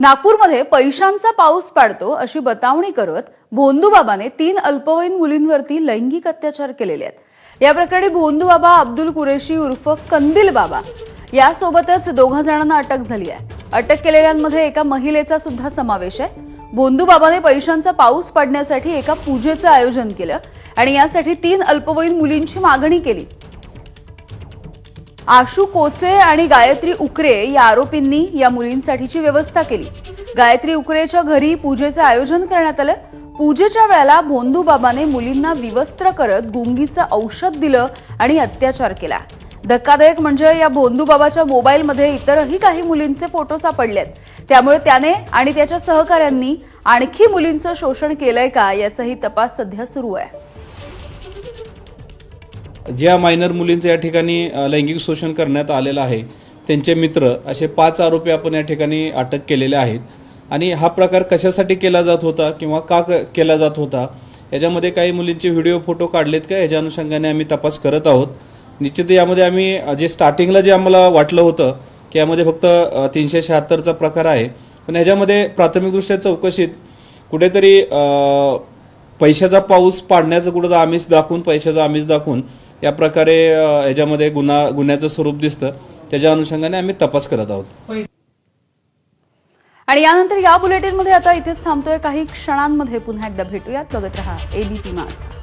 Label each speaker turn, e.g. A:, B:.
A: नागपूरमध्ये पैशांचा पाऊस पाडतो अशी बतावणी करत भोंदूबाबाने 3 अल्पवयीन मुलींवरती लैंगिक अत्याचार केलेले आहेत। या प्रकरणी भोंदूबाबा अब्दुल कुरेशी उर्फ कंदील बाबा यासोबतच 2 जणांना अटक झाली आहे। अटक केलेल्यांमध्ये एका महिलेचा सुद्धा समावेश आहे। भोंदूबाबाने पैशांचा पाऊस पाडण्यासाठी एका पूजेचं आयोजन केलं आणि यासाठी 3 अल्पवयीन मुलींची मागणी केली। आशू कोचे आणि गायत्री उकरे या आरोपींनी या मुलींसाठीची व्यवस्था केली। गायत्री उकरेच्या घरी पूजेचे आयोजन करण्यात आले। पूजेच्या वेळेला भोंदूबाबाने मुलींना विवस्त्र करत गुंगीचं औषध दिलं आणि अत्याचार केला। धक्कादायक म्हणजे या भोंदूबाबाच्या मोबाईलमध्ये इतरही काही मुलींचे फोटो सापडलेत। त्यामुळे त्याने आणि त्याच्या सहकाऱ्यांनी आणखी मुलींचं शोषण केलंय का याचाही तपास सध्या सुरू आहे।
B: ज्या मायनर मुलींचे या ठिकाणी लैंगिक शोषण करण्यात आलेलं आहे त्यांचे मित्र असे 5 आरोपी आपण या ठिकाणी अटक केलेले आहेत। आणि हा प्रकार कशासाठी केला जात होता किंवा का केला जात होता याच्यामध्ये काही मुलींचे व्हिडिओ फोटो काढलेत का याच्या अनुषंगाने आम्ही तपास करत आहोत। निश्चित यामध्ये आम्ही जे स्टार्टिंगला जे आम्हाला वाटलं होतं की यामध्ये फक्त 376चा प्रकार आहे, पण ह्याच्यामध्ये प्राथमिकदृष्ट्या चौकशीत कुठेतरी पैशाचा पाऊस पाडण्याचं कुठं आमिष दाखवून पैशाचा आमिष दाखवून या प्रकारे याच्यामध्ये गुन्ह्याचं स्वरूप दिसतं। त्याच्या अनुषंगाने आम्ही तपास करत आहोत।
A: आणि यानंतर या बुलेटिनमध्ये आता इथेच थांबतोय। काही क्षणांमध्ये पुन्हा एकदा भेटूयात। बघत रहा एबीपी माझा।